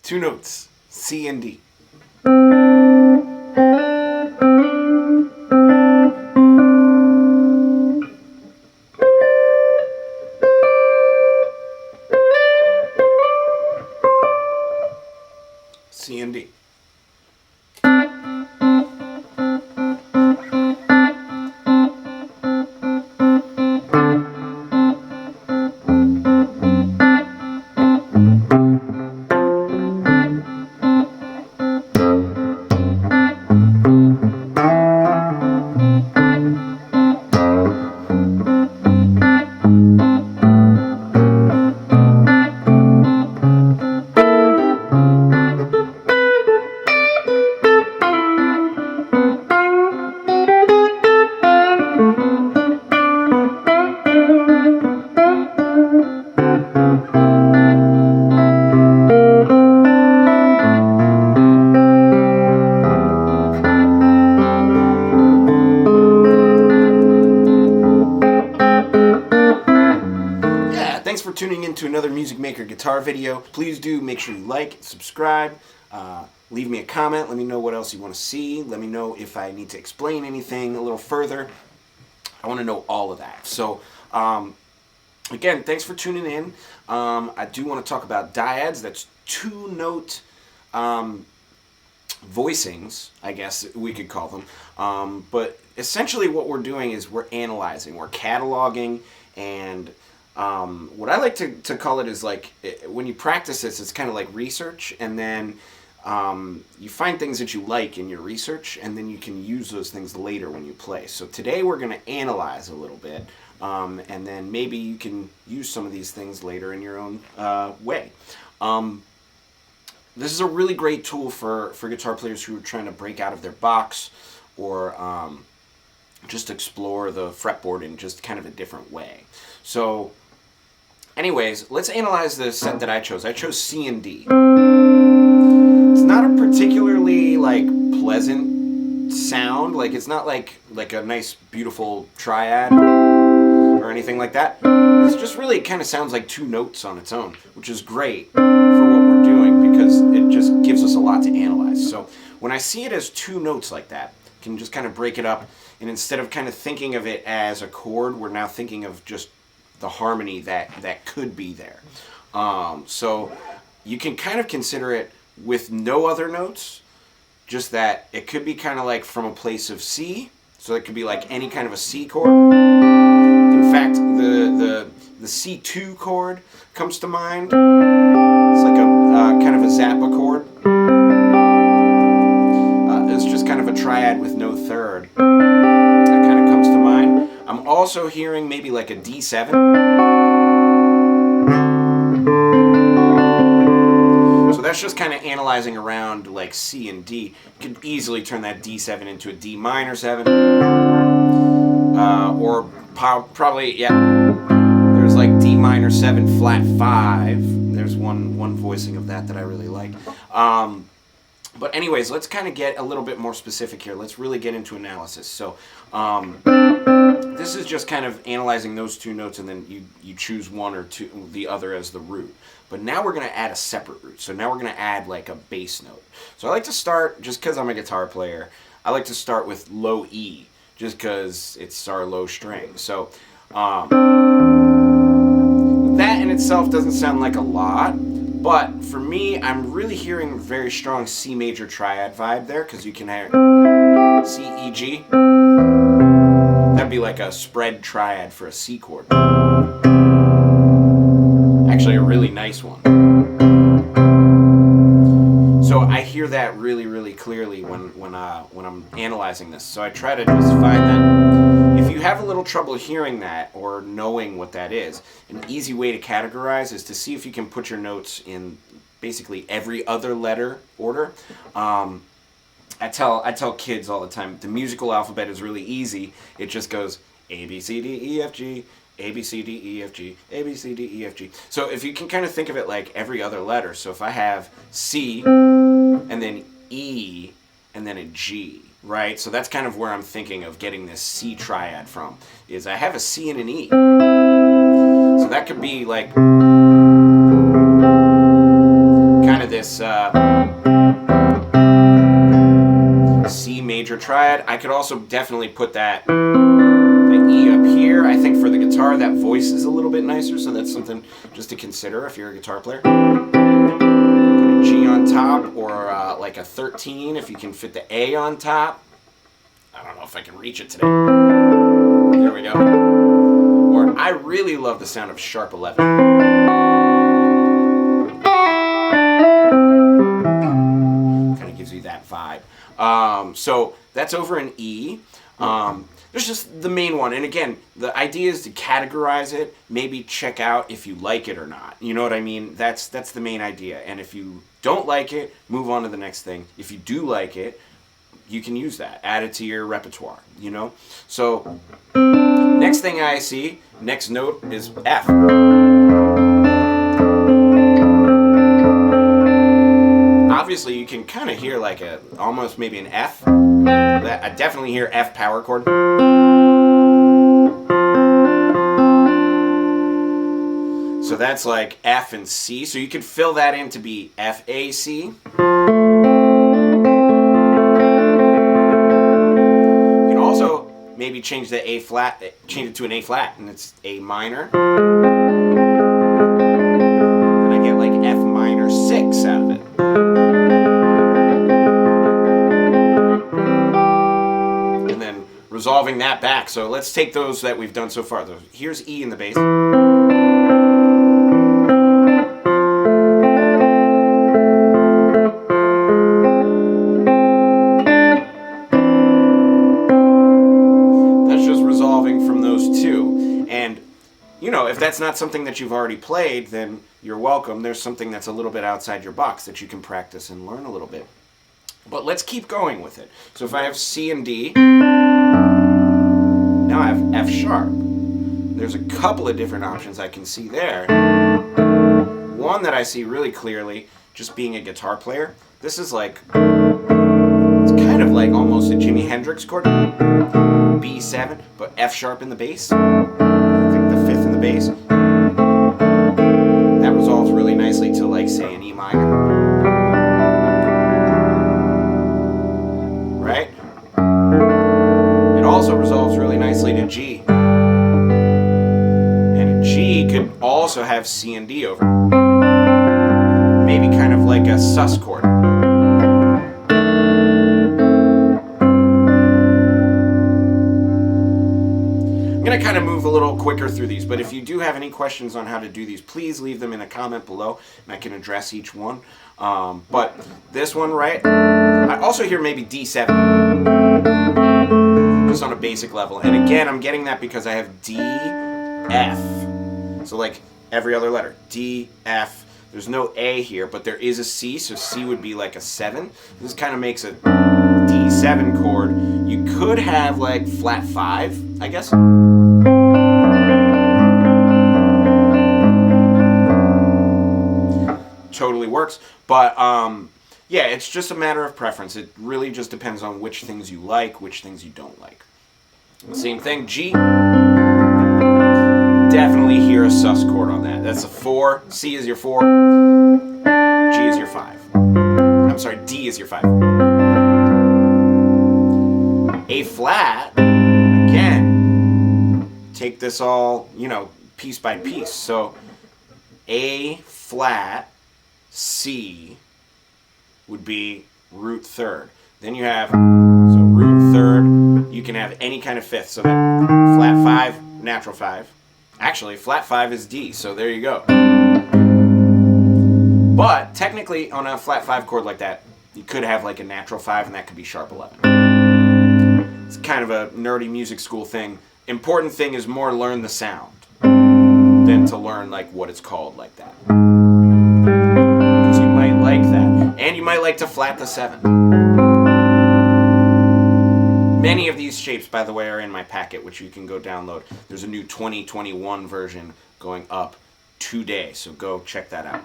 Two notes, C and D. C and D. Thanks for tuning in to another Music Maker guitar video. Please do make sure you like, subscribe, leave me a comment, let me know what else you want to see, let me know if I need to explain anything a little further. I want to know all of that. So, again, thanks for tuning in. I do want to talk about DIADs. That's two-note voicings, I guess we could call them. But essentially what we're doing is we're analyzing, we're cataloging, and what I like to call it is like, when you practice this, it's kind of like research, and then you find things that you like in your research, and then you can use those things later when you play. So today we're going to analyze a little bit, and then maybe you can use some of these things later in your own way. This is a really great tool for guitar players who are trying to break out of their box, or just explore the fretboard in just kind of a different way. So anyways, let's analyze the set that I chose. I chose C and D. It's not a particularly like pleasant sound. Like, it's not like a nice beautiful triad or anything like that. It's just really kind of sounds like two notes on its own, which is great for what we're doing because it just gives us a lot to analyze. So when I see it as two notes like that, I can just kind of break it up, and instead of kind of thinking of it as a chord, we're now thinking of just the harmony that could be there. So you can kind of consider it with no other notes, just that it could be kind of like from a place of C, so it could be like any kind of a C chord. In fact, the C2 chord comes to mind. It's like a kind of a Zappa chord. It's just kind of a triad with no third. That kind of comes to mind. I'm also hearing maybe like a D7. So that's just kind of analyzing around like C and D. You could easily turn that D7 into a D minor 7. Or probably, yeah, there's like D minor 7 flat 5. There's one voicing of that I really like. But anyways, let's kind of get a little bit more specific here. Let's really get into analysis. So this is just kind of analyzing those two notes, and then you choose one or two, the other as the root. But now we're going to add a separate root. So now we're going to add like a bass note. So I like to start, just because I'm a guitar player, I like to start with low E, just because it's our low string. So that in itself doesn't sound like a lot. But for me, I'm really hearing very strong C major triad vibe there, because you can hear C, E, G. That'd be like a spread triad for a C chord. Actually, a really nice one. So I hear that really, really clearly when I'm analyzing this. So I try to just find that. If you have a little trouble hearing that or knowing what that is, an easy way to categorize is to see if you can put your notes in basically every other letter order. I tell kids all the time, the musical alphabet is really easy. It just goes A, B, C, D, E, F, G, A, B, C, D, E, F, G, A, B, C, D, E, F, G. So if you can kind of think of it like every other letter. So if I have C, and then E, and then a G, right? So that's kind of where I'm thinking of getting this C triad from, is I have a C and an E. So that could be like kind of this C major triad. I could also definitely put that E up here. I think for the guitar that voice is a little bit nicer, so that's something just to consider if you're a guitar player. Put a G on top, or like a 13 if you can fit the A on top. I don't know if I can reach it today. There we go. Or I really love the sound of sharp 11. Kind of gives you that vibe. So that's over in E. There's just the main one. And again, the idea is to categorize it, maybe check out if you like it or not. You know what I mean? That's the main idea. And if you don't like it, move on to the next thing. If you do like it, you can use that. Add it to your repertoire, you know? So next thing I see, next note is F. Obviously, you can kind of hear like almost maybe an F. I definitely hear F power chord. So that's like F and C. So you could fill that in to be F, A, C. You can also maybe change the A flat, change it to an A flat, and it's A minor. Then I get like F minor 6 out of it. Resolving that back. So let's take those that we've done so far. Here's E in the bass. That's just resolving from those two. And, you know, if that's not something that you've already played, then you're welcome. There's something that's a little bit outside your box that you can practice and learn a little bit. But let's keep going with it. So if I have C and D, now I have F sharp. There's a couple of different options I can see there. One that I see really clearly, just being a guitar player, this is like, it's kind of like almost a Jimi Hendrix chord. B7, but F sharp in the bass. I think the 5th in the bass. That resolves really nicely to like say an E minor. Right? It also resolves really nicely to G. And a G could also have C and D over. Maybe kind of like a sus chord. I'm going to kind of move a little quicker through these, but if you do have any questions on how to do these, please leave them in a comment below, and I can address each one. But this one, right? I also hear maybe D7, just on a basic level. And again, I'm getting that because I have D, F. So like every other letter, D, F. There's no A here, but there is a C, so C would be like a 7. This kind of makes a D7 chord. You could have like flat 5, I guess. Totally works, but yeah, it's just a matter of preference. It really just depends on which things you like, which things you don't like. Same thing, G. Definitely hear a sus chord on that. That's a 4. C is your 4. G is your 5. I'm sorry, D is your 5. A flat, again, take this all, you know, piece by piece. So A flat, C would be root 3rd. Then you have, so root 3rd, you can have any kind of 5th. So that flat 5, natural 5. Actually, flat 5 is D, so there you go. But technically, on a flat 5 chord like that, you could have like a natural 5, and that could be sharp 11. It's kind of a nerdy music school thing. Important thing is more learn the sound than to learn like what it's called like that. Because you might like that. And you might like to flat the 7. Many of these shapes, by the way, are in my packet, which you can go download. There's a new 2021 version going up today, so go check that out.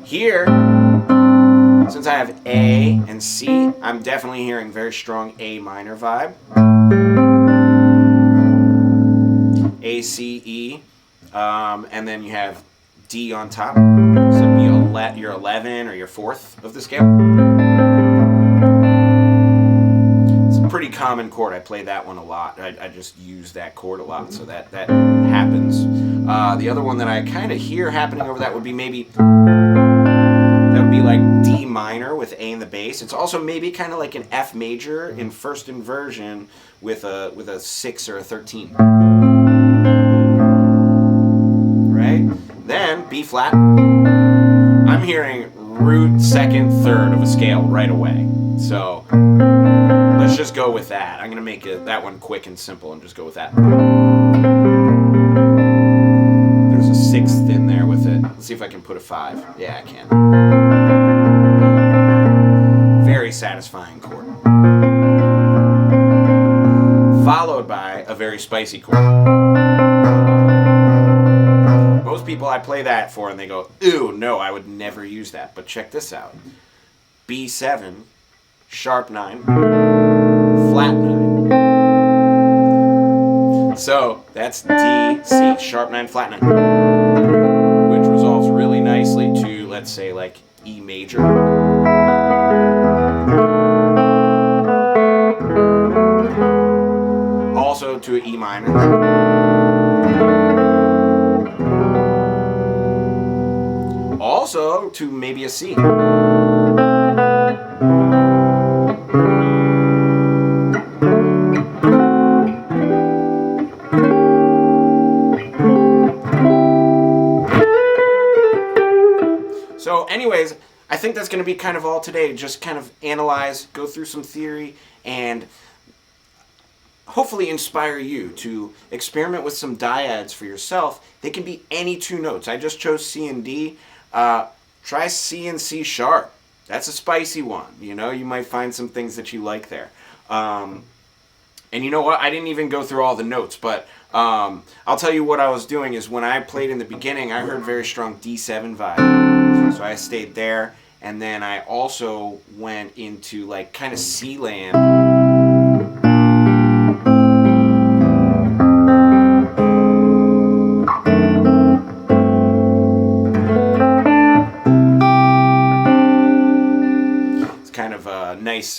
Here, since I have A and C, I'm definitely hearing very strong A minor vibe. A, C, E, and then you have D on top, so it'd be your 11 or your 4th of the scale. It's a pretty common chord. I play that one a lot. I just use that chord a lot, so that happens. The other one that I kind of hear happening over that would be maybe, that would be like D minor with A in the bass. It's also maybe kind of like an F major in first inversion with a 6 or a 13. Right? Then B flat. I'm hearing root 2nd, 3rd of a scale right away. So let's just go with that. I'm going to make that one quick and simple and just go with that. There's a 6th in there with it. Let's see if I can put a 5. Yeah, I can. Very satisfying chord. Followed by a very spicy chord. Most people I play that for and they go, ew, no, I would never use that. But check this out. B7, sharp 9, flat 9. So that's D, C, sharp 9, flat 9. Which resolves really nicely to, let's say, like E major. Also to an E minor. Also to maybe a C. So anyways, I think that's going to be kind of all today. Just kind of analyze, go through some theory, and hopefully inspire you to experiment with some dyads for yourself. They can be any 2 notes. I just chose C and D. Try C and C sharp. That's a spicy one. You know, you might find some things that you like there. And you know what? I didn't even go through all the notes, but I'll tell you what I was doing is when I played in the beginning, I heard very strong D7 vibe. So I stayed there, and then I also went into like kind of C land.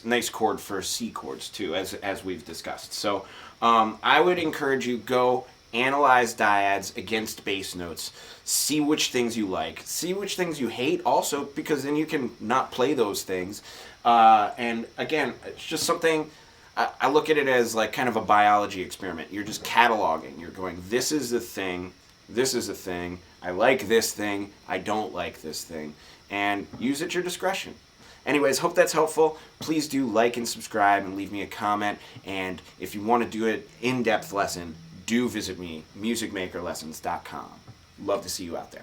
Nice chord for C chords too, as we've discussed. So I would encourage you, go analyze dyads against bass notes, see which things you like, see which things you hate also, because then you can not play those things. And again, it's just something, I look at it as like kind of a biology experiment. You're just cataloging. You're going, this is the thing, this is the thing, I like this thing, I don't like this thing, and use at your discretion. Anyways, hope that's helpful. Please do like and subscribe and leave me a comment. And if you want to do an in-depth lesson, do visit me, MusicMakerLessons.com. Love to see you out there.